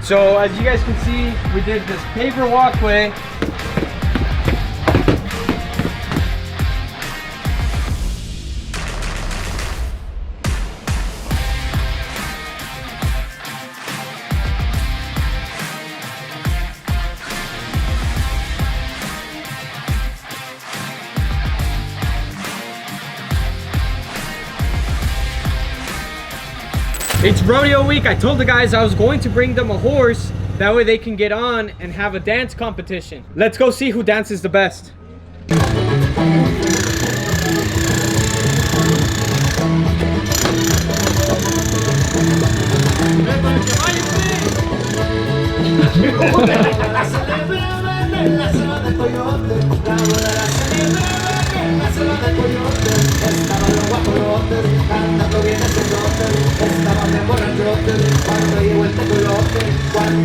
So as you guys can see, we did this paver walkway. It's rodeo week. I told the guys I was going to bring them a horse. That way they can get on and have a dance competition. Let's go see who dances the best.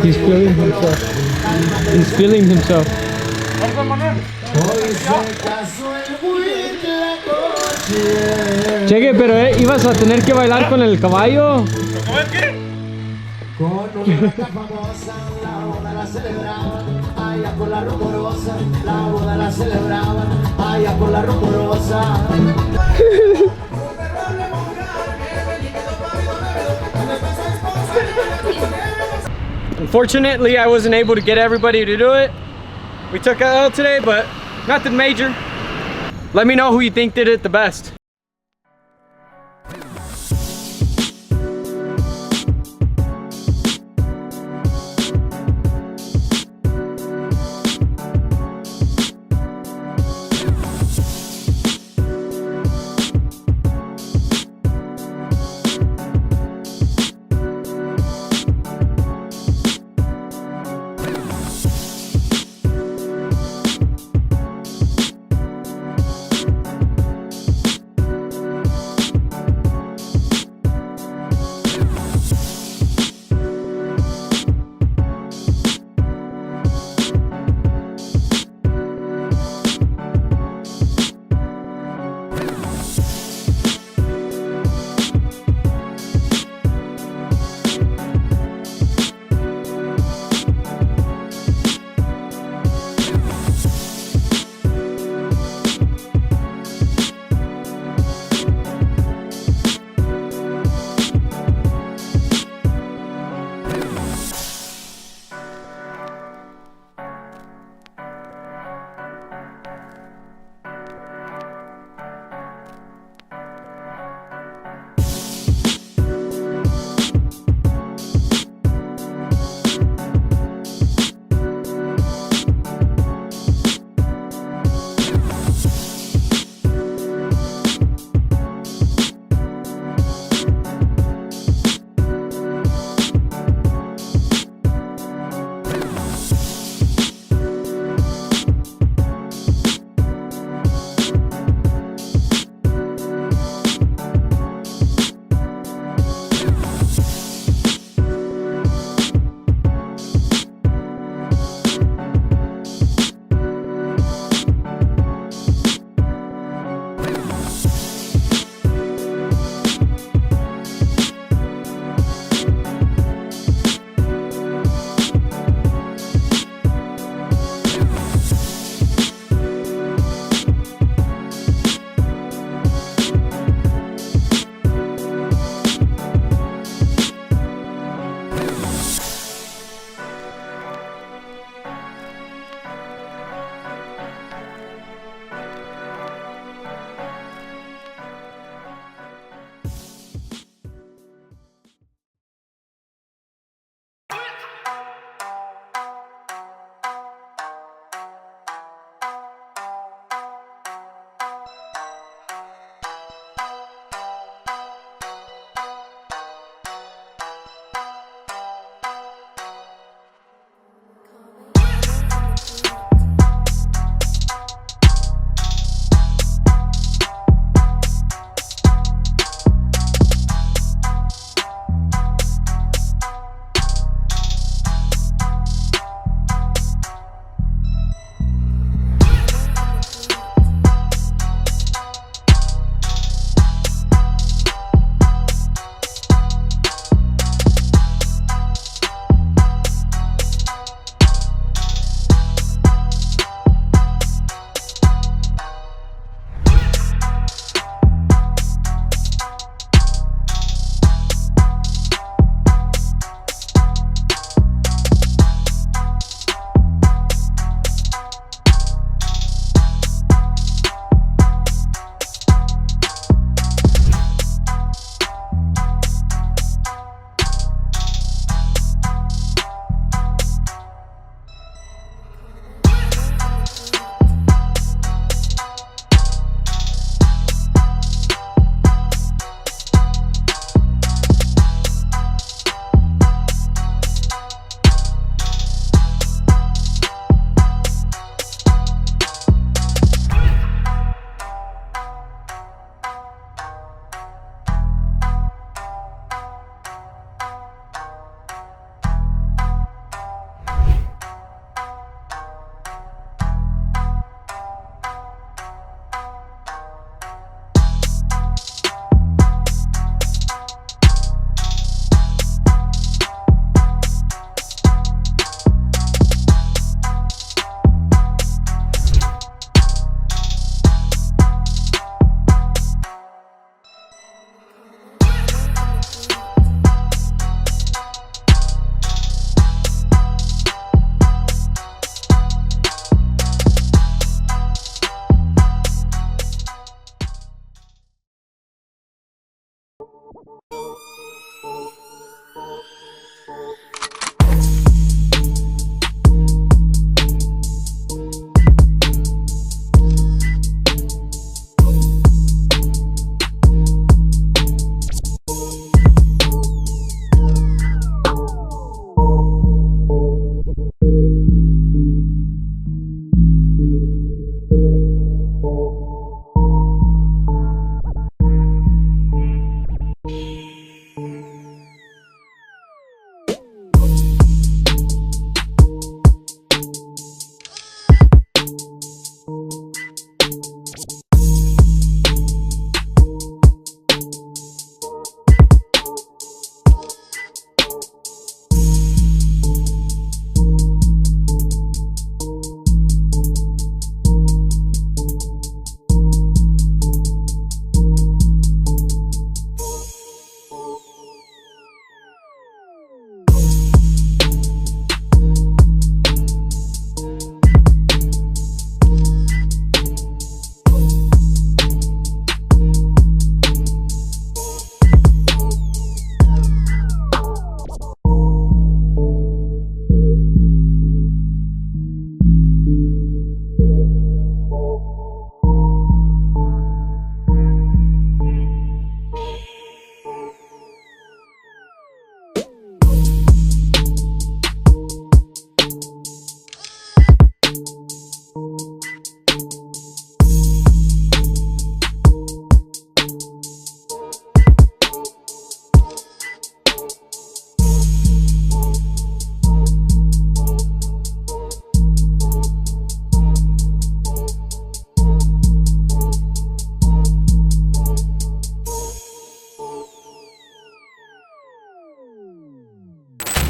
He's feeling himself. He's feeling himself. Cheque, pero ibas a tener que bailar con el caballo. ¿Cómo es qué? Con una famosa, la boda la celebraban, allá por la rumorosa, la boda la celebraban, allá por la rumorosa. Unfortunately, I wasn't able to get everybody to do it. We took a L today, but nothing major. Let me know who you think did it the best.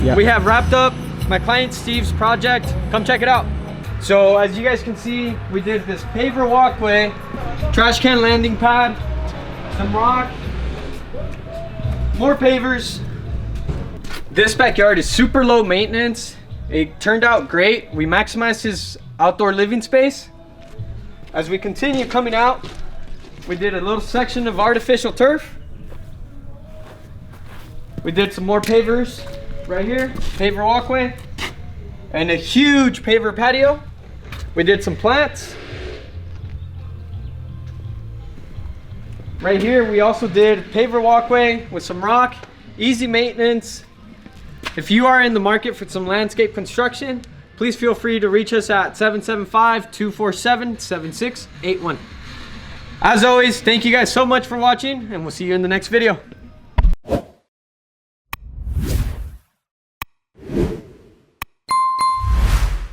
Yeah. We have wrapped up my client Steve's project. Come check it out. So as you guys can see, we did this paver walkway, trash can landing pad, some rock, more pavers. This backyard is super low maintenance. It turned out great. We maximized his outdoor living space. As we continue coming out, we did a little section of artificial turf. We did some more pavers right here, paver walkway, and a huge paver patio. We did some plants. Right here, we also did paver walkway with some rock, easy maintenance. If you are in the market for some landscape construction, please feel free to reach us at 775-247-7681. As always, thank you guys so much for watching, and we'll see you in the next video.